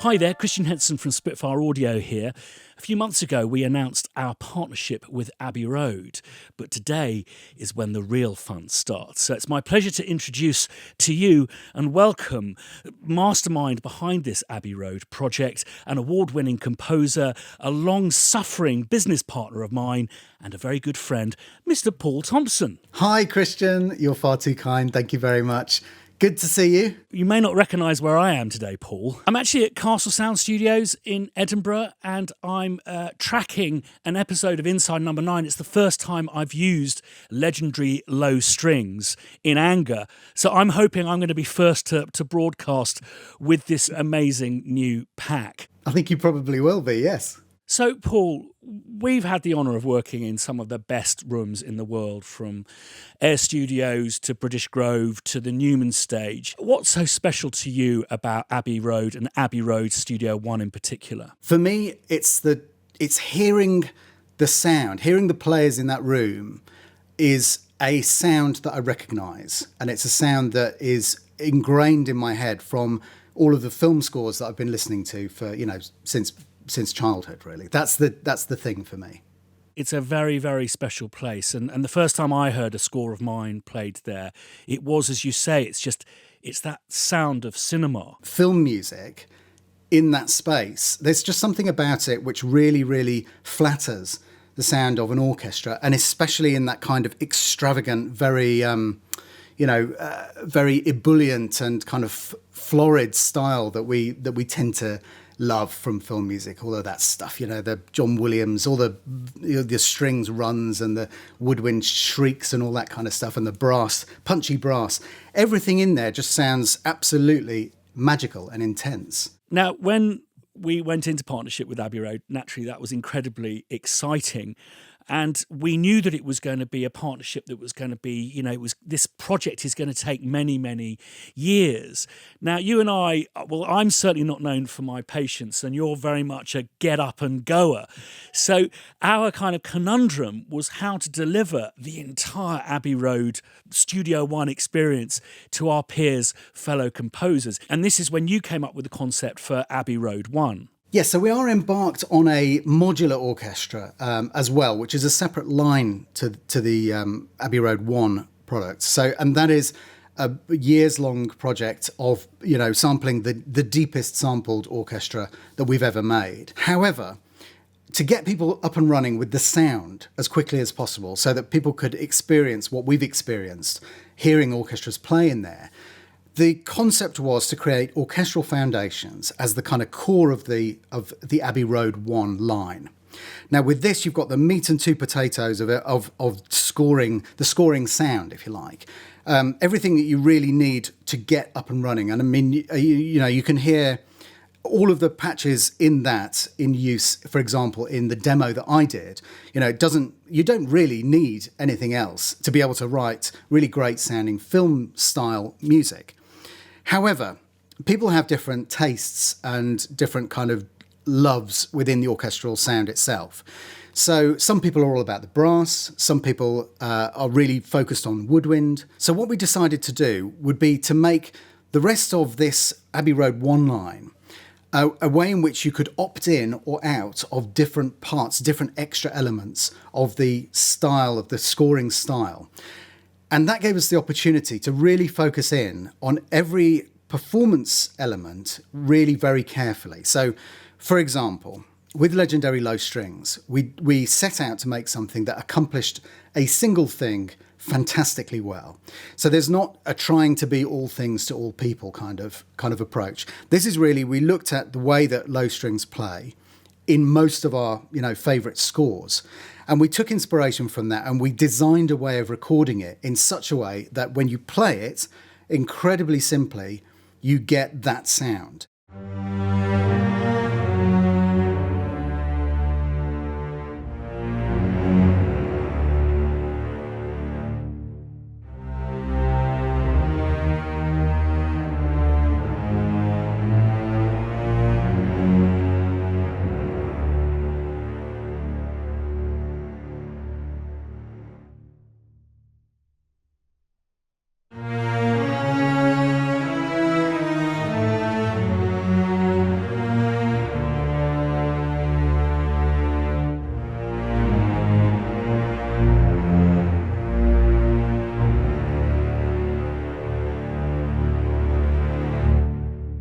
Hi there, Christian Henson from Spitfire Audio here. A few months ago, we announced our partnership with Abbey Road, but today is when the real fun starts. So it's my pleasure to introduce to you and welcome mastermind behind this Abbey Road project, an award-winning composer, a long-suffering business partner of mine, and a very good friend, Mr. Paul Thompson. Hi, Christian. You're far too kind. Thank you very much. Good to see you. You may not recognise where I am today, Paul. I'm actually at Castle Sound Studios in Edinburgh, and I'm tracking an episode of Inside Number 9. It's the first time I've used legendary low strings in anger. So I'm hoping I'm going to be first to broadcast with this amazing new pack. I think you probably will be, yes. So, Paul, we've had the honour of working in some of the best rooms in the world, from Air Studios to British Grove to the Newman stage. What's so special to you about Abbey Road and Abbey Road Studio One in particular? For me, it's hearing the sound, hearing the players in that room is a sound that I recognise, and it's a sound that is ingrained in my head from all of the film scores that I've been listening to for, since childhood, really. That's the thing for me. It's a very, very special place. And the first time I heard a score of mine played there, it was, as you say, it's that sound of cinema. Film music in that space, there's just something about it which really, really flatters the sound of an orchestra, and especially in that kind of extravagant, very, very ebullient and kind of florid style that we tend to love from film music. All of that stuff, the John Williams, all the strings runs and the woodwind shrieks and all that kind of stuff, and the brass, punchy brass. Everything in there just sounds absolutely magical and intense. Now, when we went into partnership with Abbey Road, naturally that was incredibly exciting. And we knew that it was going to be a partnership that was going to be, this project is going to take many, many years. Now, you and I'm certainly not known for my patience, and you're very much a get up and goer. So our kind of conundrum was how to deliver the entire Abbey Road Studio One experience to our peers, fellow composers. And this is when you came up with the concept for Abbey Road One. Yes, so we are embarked on a modular orchestra as well, which is a separate line to the Abbey Road One product. So, and that is a years-long project of, sampling the deepest sampled orchestra that we've ever made. However, to get people up and running with the sound as quickly as possible so that people could experience what we've experienced, hearing orchestras play in there, the concept was to create orchestral foundations as the kind of core of the Abbey Road One line. Now, with this, you've got the meat and two potatoes of scoring, the scoring sound, if you like. Everything that you really need to get up and running. And I mean, you can hear all of the patches in use, for example, in the demo that I did. You don't really need anything else to be able to write really great sounding film style music. However, people have different tastes and different kind of loves within the orchestral sound itself. So some people are all about the brass, some people are really focused on woodwind. So what we decided to do would be to make the rest of this Abbey Road One line a way in which you could opt in or out of different parts, different extra elements of the style, of the scoring style. And that gave us the opportunity to really focus in on every performance element really very carefully. So, for example, with Legendary Low Strings, we set out to make something that accomplished a single thing fantastically well. So there's not a trying to be all things to all people kind of approach. This is really, we looked at the way that low strings play in most of our, favourite scores. And we took inspiration from that, and we designed a way of recording it in such a way that when you play it, incredibly simply, you get that sound.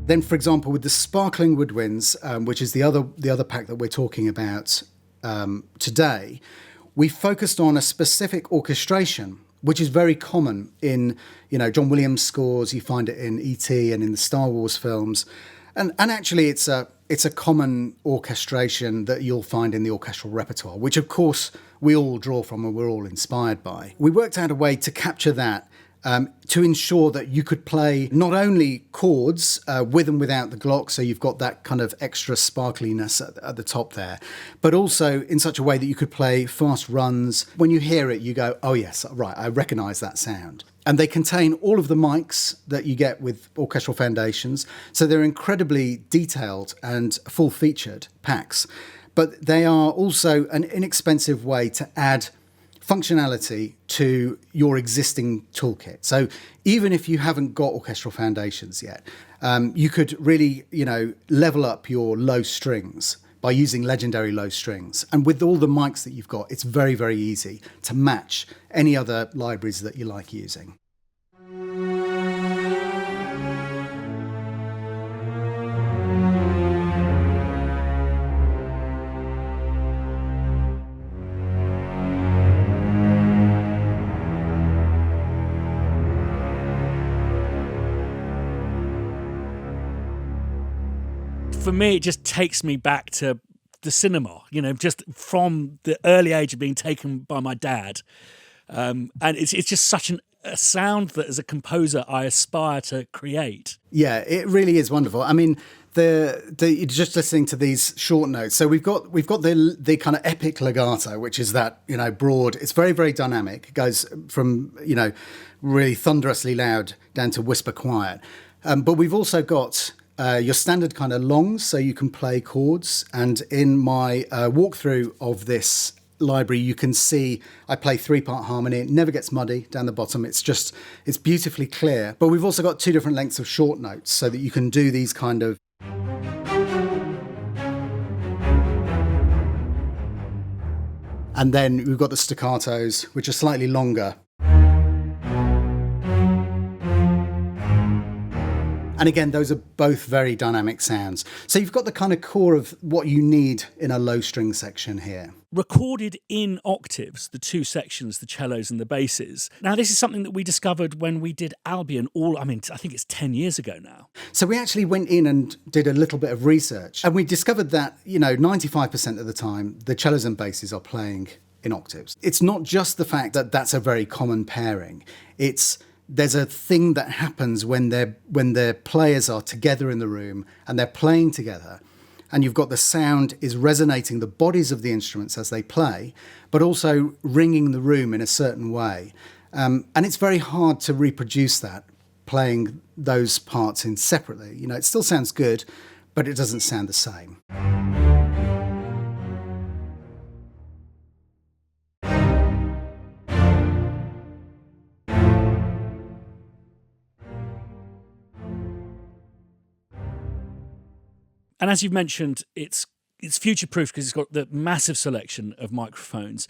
Then, for example, with the sparkling woodwinds, which is the other pack that we're talking about today, we focused on a specific orchestration, which is very common in, John Williams scores. You find it in E.T. and in the Star Wars films, and actually it's a common orchestration that you'll find in the orchestral repertoire, which of course we all draw from and we're all inspired by. We worked out a way to capture that to ensure that you could play not only chords with and without the Glock, so you've got that kind of extra sparkliness at the top there, but also in such a way that you could play fast runs. When you hear it, you go, oh yes, right, I recognise that sound. And they contain all of the mics that you get with orchestral foundations, so they're incredibly detailed and full-featured packs. But they are also an inexpensive way to add functionality to your existing toolkit. So even if you haven't got orchestral foundations yet, you could really, level up your low strings by using legendary low strings. And with all the mics that you've got, it's very, very easy to match any other libraries that you like using. For me, it just takes me back to the cinema, just from the early age of being taken by my dad. And it's just such a sound that as a composer I aspire to create. Yeah, it really is wonderful. I mean, just listening to these short notes. So we've got the kind of epic legato, which is that, broad. It's very, very dynamic. It goes from, really thunderously loud down to whisper quiet. But we've also got your standard kind of longs, so you can play chords. And in my walkthrough of this library, you can see I play 3-part harmony. It never gets muddy down the bottom. It's beautifully clear. But we've also got 2 different lengths of short notes so that you can do these kind of. And then we've got the staccatos, which are slightly longer. And again, those are both very dynamic sounds. So you've got the kind of core of what you need in a low string section here. Recorded in octaves, the 2 sections, the cellos and the basses. Now, this is something that we discovered when we did Albion I think it's 10 years ago now. So we actually went in and did a little bit of research. And we discovered that, 95% of the time, the cellos and basses are playing in octaves. It's not just the fact that that's a very common pairing. There's a thing that happens when their players are together in the room and they're playing together, and you've got the sound is resonating the bodies of the instruments as they play, but also ringing the room in a certain way. And it's very hard to reproduce that, playing those parts in separately. It still sounds good, but it doesn't sound the same. And as you've mentioned, it's future-proof because it's got the massive selection of microphones.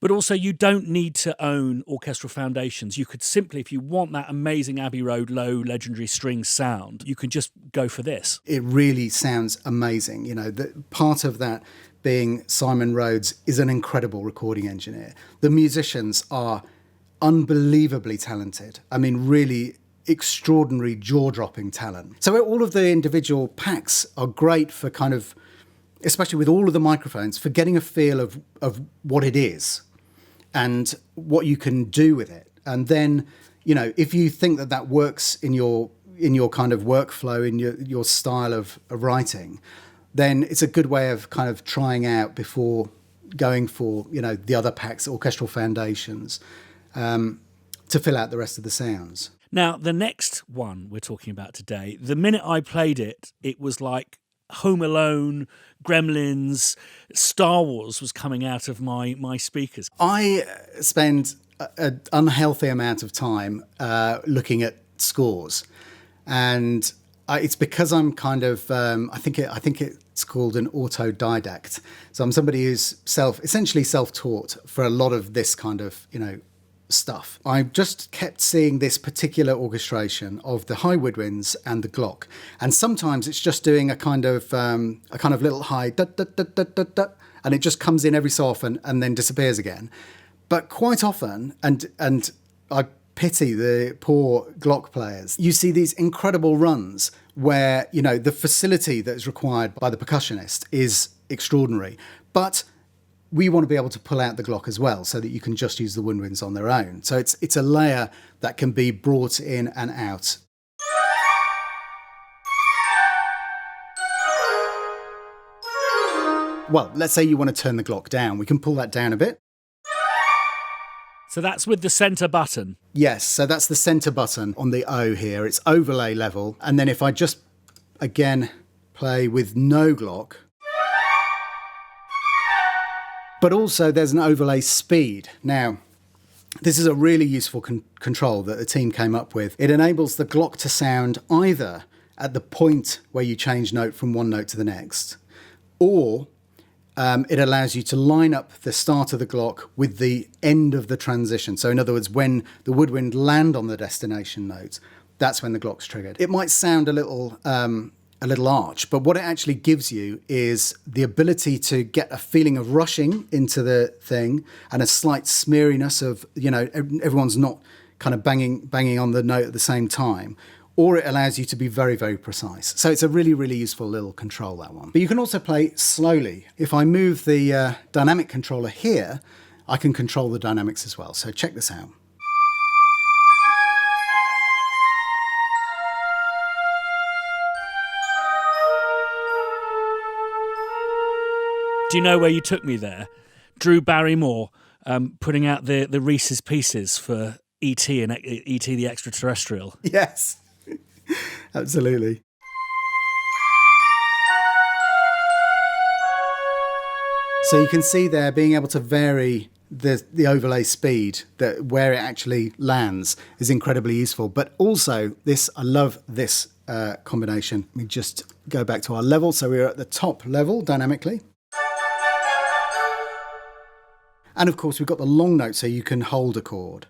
But also, you don't need to own orchestral foundations. You could simply, if you want that amazing Abbey Road low legendary string sound, you can just go for this. It really sounds amazing. Part of that being Simon Rhodes is an incredible recording engineer. The musicians are unbelievably talented. I mean, really extraordinary jaw-dropping talent. So all of the individual packs are great for kind of, especially with all of the microphones, for getting a feel of what it is and what you can do with it. And then, if you think that works in your kind of workflow, in your style of writing, then it's a good way of kind of trying out before going for, the other packs, orchestral foundations, to fill out the rest of the sounds. Now, the next one we're talking about today, the minute I played it, it was like Home Alone, Gremlins, Star Wars was coming out of my speakers. I spend an unhealthy amount of time looking at scores, and it's because I'm kind of I think it's called an autodidact. So I'm somebody who's essentially self-taught for a lot of this kind of stuff. I just kept seeing this particular orchestration of the high woodwinds and the Glock, and sometimes it's just doing a kind of little high da, da, da, da, da, da, and it just comes in every so often and then disappears again. But quite often, and I pity the poor Glock players, you see these incredible runs where, you know, the facility that is required by the percussionist is extraordinary, but we want to be able to pull out the Glock as well so that you can just use the woodwinds on their own. So it's a layer that can be brought in and out. Well, let's say you want to turn the Glock down. We can pull that down a bit. So that's with the centre button? Yes, so that's the centre button on the O here. It's overlay level. And then if I just, again, play with no Glock, but also there's an overlay speed. Now, this is a really useful control that the team came up with. It enables the Glock to sound either at the point where you change note from one note to the next, or it allows you to line up the start of the Glock with the end of the transition. So in other words, when the woodwind land on the destination note, that's when the Glock's triggered. It might sound a little arch, but what it actually gives you is the ability to get a feeling of rushing into the thing and a slight smeariness of, you know, everyone's not kind of banging on the note at the same time, or it allows you to be very, very precise. So it's a really, really useful little control, that one. But you can also play slowly. If I move the dynamic controller here, I can control the dynamics as well. So check this out. Do you know where you took me there? Drew Barrymore putting out the Reese's Pieces for E.T. and E.T. the Extraterrestrial. Yes, absolutely. So you can see there being able to vary the overlay speed, that where it actually lands, is incredibly useful. But also this, I love this combination. Let me just go back to our level. So we're at the top level dynamically. And of course, we've got the long note, so you can hold a chord.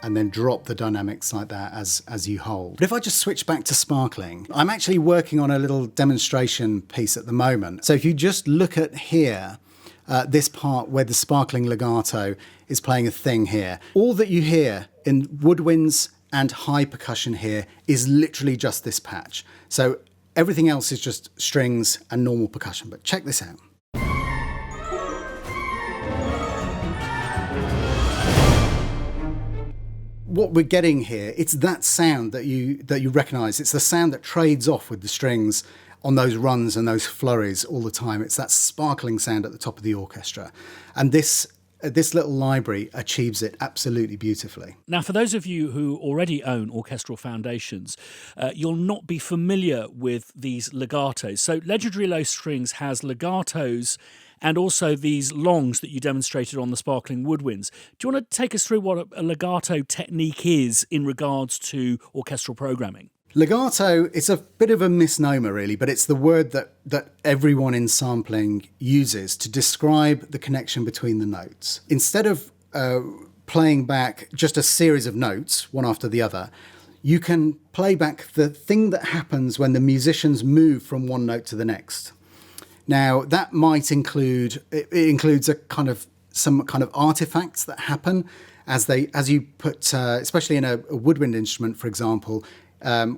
And then drop the dynamics like that as you hold. But if I just switch back to sparkling, I'm actually working on a little demonstration piece at the moment. So if you just look at here, this part where the sparkling legato is playing a thing here, all that you hear in woodwinds and high percussion here is literally just this patch. So everything else is just strings and normal percussion, but check this out. What we're getting here, it's that sound that you recognise. It's the sound that trades off with the strings on those runs and those flurries all the time. It's that sparkling sound at the top of the orchestra. And this little library achieves it absolutely beautifully. Now, for those of you who already own orchestral foundations, you'll not be familiar with these legatos. So Legendary Low Strings has legatos and also these longs that you demonstrated on the Sparkling Woodwinds. Do you want to take us through what a legato technique is in regards to orchestral programming? Legato, it's a bit of a misnomer really, but it's the word that everyone in sampling uses to describe the connection between the notes. Instead of playing back just a series of notes, one after the other, you can play back the thing that happens when the musicians move from one note to the next. Now, that might include, it includes some kind of artifacts that happen as you put, especially in a woodwind instrument, for example,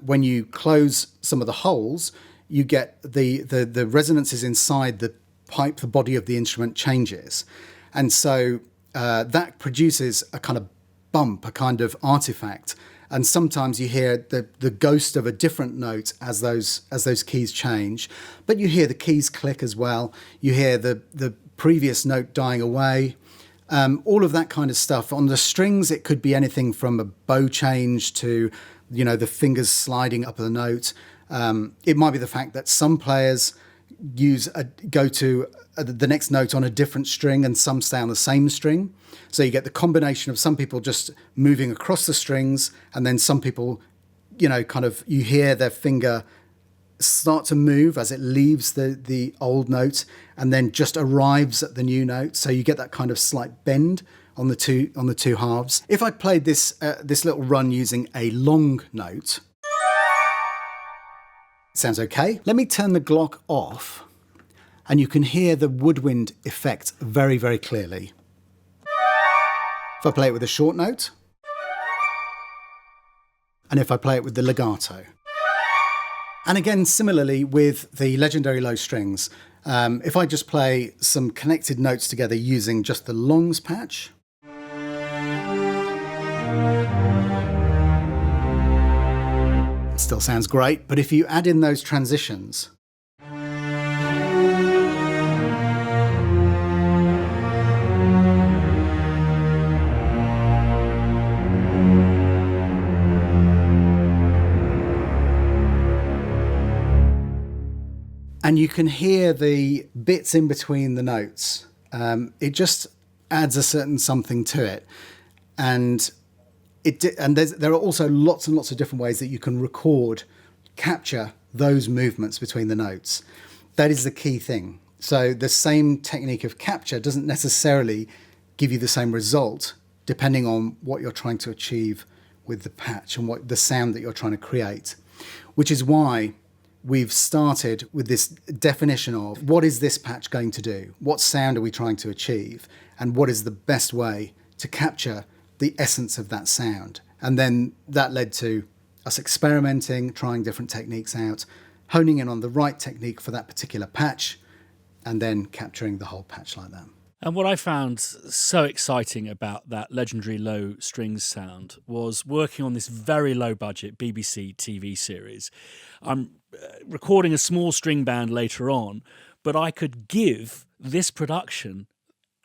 when you close some of the holes, you get the resonances inside the pipe, the body of the instrument changes. And so that produces a kind of bump, a kind of artifact. And sometimes you hear the ghost of a different note as those keys change. But you hear the keys click as well. You hear the previous note dying away. All of that kind of stuff. On the strings, it could be anything from a bow change to, you know, the fingers sliding up the note. It might be the fact that some players go to the next note on a different string and some stay on the same string. So you get the combination of some people just moving across the strings, and then some people, you know, you hear their finger start to move as it leaves the old note and then just arrives at the new note. So you get that kind of slight bend on the two halves. If I played this little run using a long note, it sounds okay. Let me turn the Glock off, and you can hear the woodwind effect very, very clearly. If I play it with a short note, and if I play it with the legato. And again, similarly with the legendary low strings, if I just play some connected notes together using just the longs patch, it still sounds great, but if you add in those transitions, and you can hear the bits in between the notes. It just adds a certain something to it. And there are also lots and lots of different ways that you can capture those movements between the notes. That is the key thing. So the same technique of capture doesn't necessarily give you the same result depending on what you're trying to achieve with the patch and what the sound that you're trying to create, which is why we've started with this definition of what is this patch going to do? What sound are we trying to achieve? And what is the best way to capture the essence of that sound? And then that led to us experimenting, trying different techniques out, honing in on the right technique for that particular patch, and then capturing the whole patch like that. And what I found so exciting about that legendary low strings sound was working on this very low budget BBC TV series. I'm recording a small string band later on, but I could give this production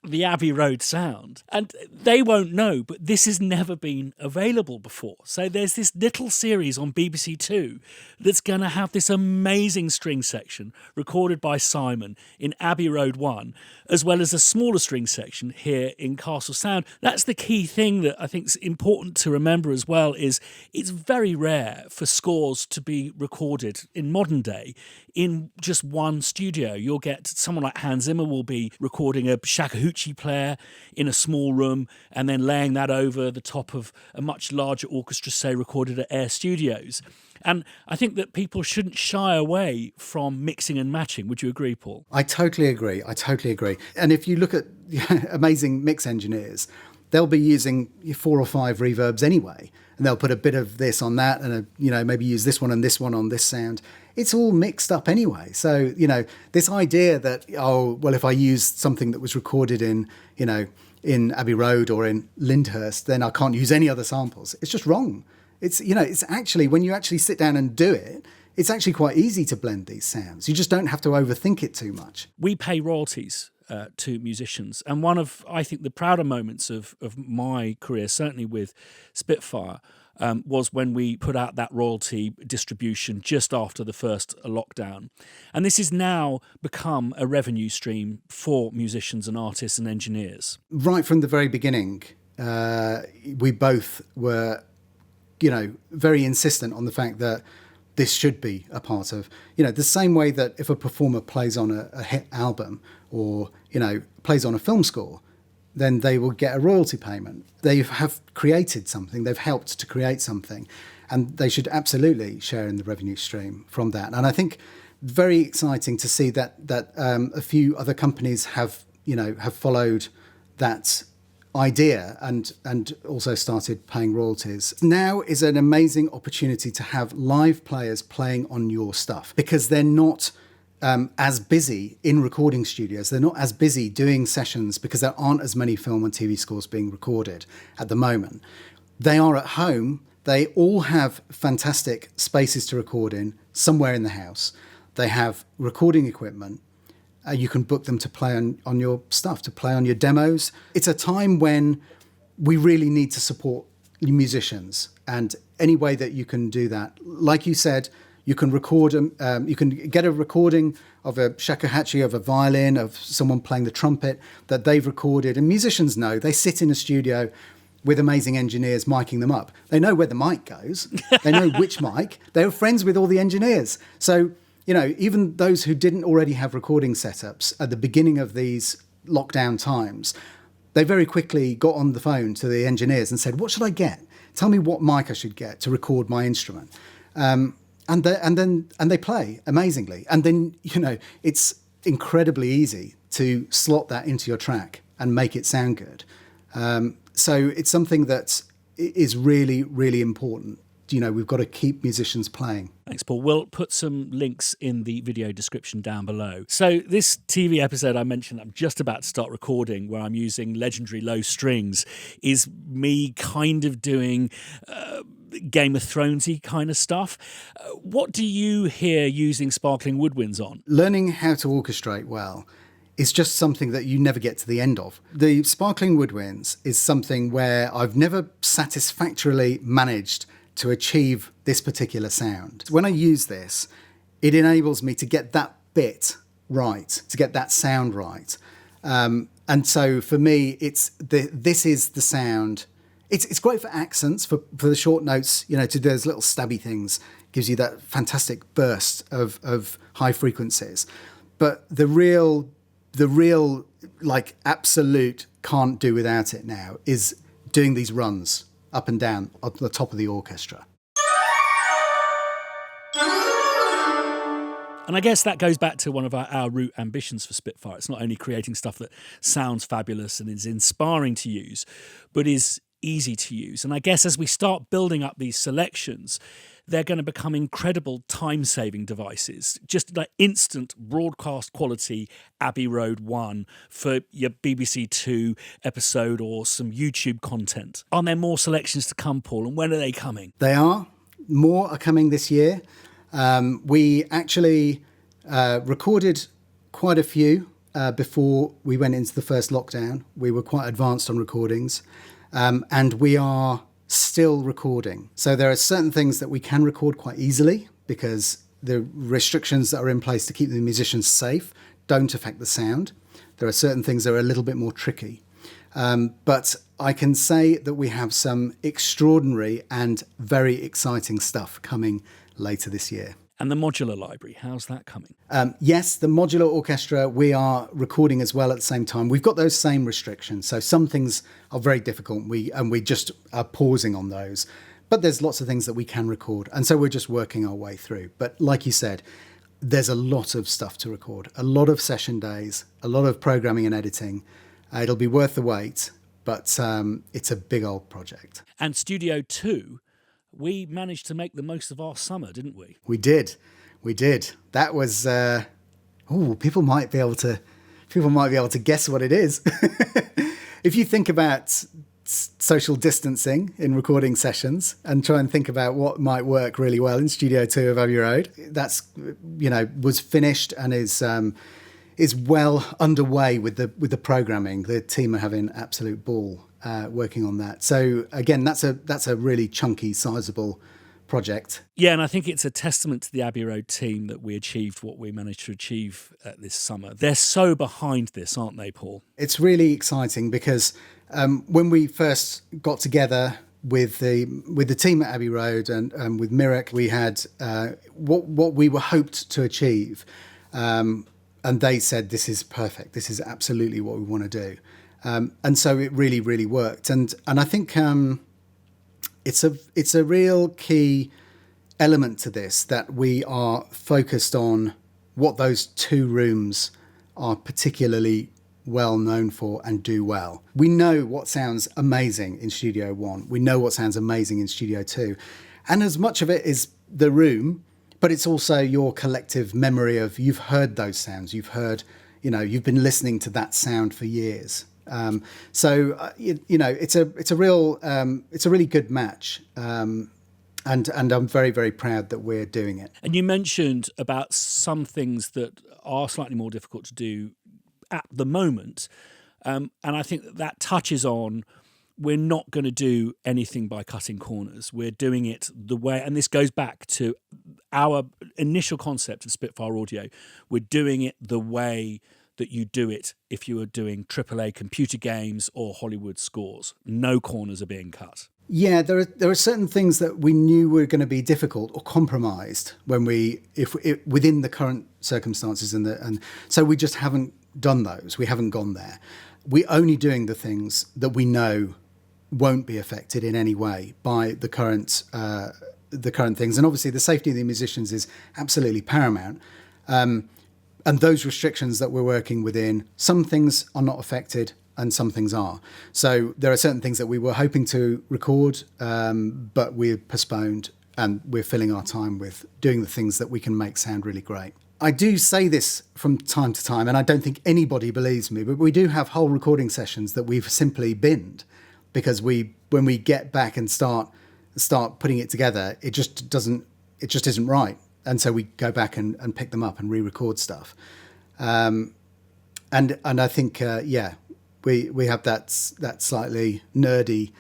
the Abbey Road sound. And they won't know, but this has never been available before. So there's this little series on BBC Two that's going to have this amazing string section recorded by Simon in Abbey Road One, as well as a smaller string section here in Castle Sound. That's the key thing that I think is important to remember as well, is it's very rare for scores to be recorded in modern day in just one studio. You'll get someone like Hans Zimmer will be recording a Shakuhachi player in a small room and then laying that over the top of a much larger orchestra, say recorded at Air Studios. And I think that people shouldn't shy away from mixing and matching. Would you agree, Paul? I totally agree. And if you look at amazing mix engineers, they'll be using 4 or 5 reverbs anyway, and they'll put a bit of this on that and maybe use this one and this one on this sound. It's all mixed up anyway. So, this idea that, if I used something that was recorded in Abbey Road or in Lyndhurst, then I can't use any other samples. It's just wrong. It's actually, when you actually sit down and do it, it's actually quite easy to blend these sounds. You just don't have to overthink it too much. We pay royalties to musicians. And one of, I think, the prouder moments of my career, certainly with Spitfire, was when we put out that royalty distribution just after the first lockdown. And this has now become a revenue stream for musicians and artists and engineers. Right from the very beginning, we both were, very insistent on the fact that this should be a part of, the same way that if a performer plays on a hit album or, plays on a film score, then they will get a royalty payment. They have created something, they've helped to create something, and they should absolutely share in the revenue stream from that. And I think very exciting to see that a few other companies have followed that idea and also started paying royalties. Now is an amazing opportunity to have live players playing on your stuff, because they're not as busy in recording studios. They're not as busy doing sessions because there aren't as many film and TV scores being recorded at the moment. They are at home. They all have fantastic spaces to record in somewhere in the house. They have recording equipment. You can book them to play on your stuff, to play on your demos. It's a time when we really need to support musicians, and any way that you can do that. Like you said, you can record you can get a recording of a shakuhachi, of a violin, of someone playing the trumpet that they've recorded. And musicians know, they sit in a studio with amazing engineers miking them up. They know where the mic goes. They know which mic. They're friends with all the engineers. So even those who didn't already have recording setups at the beginning of these lockdown times, they very quickly got on the phone to the engineers and said, what should I get? Tell me what mic I should get to record my instrument. And they play amazingly. And then, it's incredibly easy to slot that into your track and make it sound good. So it's something that is really, really important. We've got to keep musicians playing. Thanks, Paul. We'll put some links in the video description down below. So this TV episode I mentioned I'm just about to start recording, where I'm using legendary low strings, is me kind of doing Game of Thronesy kind of stuff. What do you hear using sparkling woodwinds on? Learning how to orchestrate well is just something that you never get to the end of. The sparkling woodwinds is something where I've never satisfactorily managed to achieve this particular sound. When I use this, it enables me to get that bit right, to get that sound right. And so for me, this is the sound. It's great for accents, for the short notes, to do those little stabby things, gives you that fantastic burst of high frequencies. But the real like absolute can't do without it now is doing these runs up and down at the top of the orchestra. And I guess that goes back to one of our root ambitions for Spitfire. It's not only creating stuff that sounds fabulous and is inspiring to use, but is easy to use. And I guess as we start building up these selections, they're going to become incredible time-saving devices, just like instant broadcast quality Abbey Road One for your BBC Two episode or some YouTube content. Are there more selections to come, Paul, and when are they coming? They are. More are coming this year. We actually recorded quite a few before we went into the first lockdown. We were quite advanced on recordings, and we are still recording. So there are certain things that we can record quite easily because the restrictions that are in place to keep the musicians safe don't affect the sound. There are certain things that are a little bit more tricky. But I can say that we have some extraordinary and very exciting stuff coming later this year. And the modular library, how's that coming? Yes, the modular orchestra, we are recording as well at the same time. We've got those same restrictions. So some things are very difficult and we just are pausing on those. But there's lots of things that we can record. And so we're just working our way through. But like you said, there's a lot of stuff to record, a lot of session days, a lot of programming and editing. It'll be worth the wait, but it's a big old project. And Studio 2, we managed to make the most of our summer, didn't we? We did. That was, people might be able to guess what it is. If you think about social distancing in recording sessions and try and think about what might work really well in Studio 2 of Abbey Road, that's, was finished and is well underway with the programming. The team are having absolute ball working on that. So again, that's a really chunky, sizable project. Yeah, and I think it's a testament to the Abbey Road team that we achieved what we managed to achieve this summer. They're so behind this, aren't they, Paul? It's really exciting because when we first got together with the team at Abbey Road and with Mirek, we had what we were hoped to achieve. And they said, this is perfect. This is absolutely what we want to do. And so it really, really worked. And I think it's a real key element to this, that we are focused on what those two rooms are particularly well known for and do well. We know what sounds amazing in Studio 1. We know what sounds amazing in Studio 2. And as much of it is the room, but it's also your collective memory of you've heard those sounds. You've heard, you've been listening to that sound for years. It's a really good match. And I'm very, very proud that we're doing it. And you mentioned about some things that are slightly more difficult to do at the moment. And I think that touches on, we're not going to do anything by cutting corners. We're doing it the way, and this goes back to our initial concept of Spitfire Audio. We're doing it the way that you do it if you were doing AAA computer games or Hollywood scores. No corners are being cut. Yeah, there are certain things that we knew were going to be difficult or compromised when within the current circumstances, and so we just haven't done those. We haven't gone there. We're only doing the things that we know won't be affected in any way by the current things, and obviously the safety of the musicians is absolutely paramount. And those restrictions that we're working within, some things are not affected and some things are. So there are certain things that we were hoping to record, but we've postponed, and we're filling our time with doing the things that we can make sound really great. I do say this from time to time, and I don't think anybody believes me, but we do have whole recording sessions that we've simply binned because when we get back and start putting it together, it just isn't right. And so we go back and pick them up and re-record stuff. And I think, we have that slightly nerdy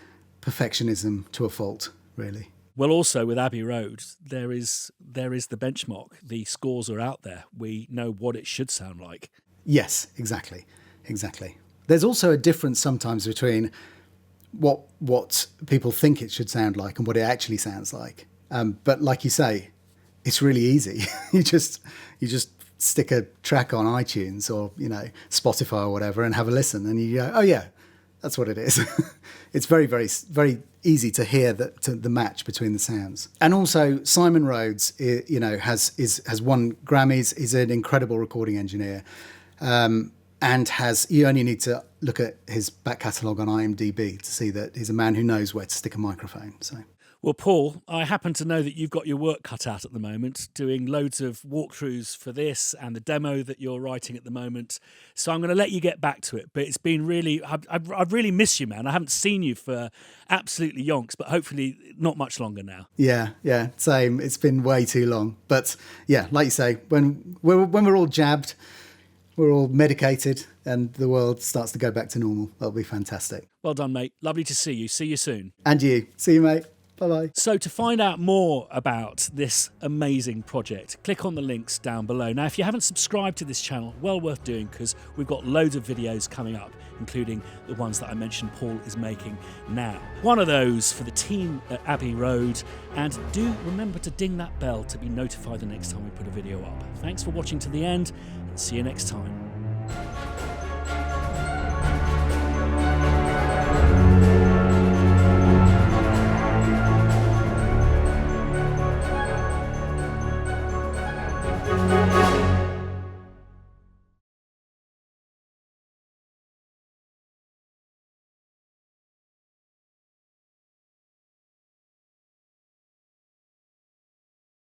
perfectionism to a fault, really. Well, also with Abbey Road, there is the benchmark. The scores are out there. We know what it should sound like. Yes, exactly. There's also a difference sometimes between what people think it should sound like and what it actually sounds like. But like you say, it's really easy. You just stick a track on iTunes or Spotify or whatever and have a listen, and you go, oh yeah, that's what it is. It's very, very, very easy to hear the match between the sounds. And also Simon Rhodes, has won Grammys. He's an incredible recording engineer, and you only need to look at his back catalogue on IMDb to see that he's a man who knows where to stick a microphone. So. Well, Paul, I happen to know that you've got your work cut out at the moment, doing loads of walkthroughs for this and the demo that you're writing at the moment. So I'm going to let you get back to it. But it's been really, I've really missed you, man. I haven't seen you for absolutely yonks, but hopefully not much longer now. Yeah, same. It's been way too long. But yeah, like you say, when we're all jabbed, we're all medicated, and the world starts to go back to normal, that'll be fantastic. Well done, mate. Lovely to see you. See you soon. And you. See you, mate. Bye-bye. So to find out more about this amazing project, click on the links down below. Now, if you haven't subscribed to this channel, well worth doing, because we've got loads of videos coming up, including the ones that I mentioned Paul is making now. One of those for the team at Abbey Road. And do remember to ding that bell to be notified the next time we put a video up. Thanks for watching to the end, and see you next time.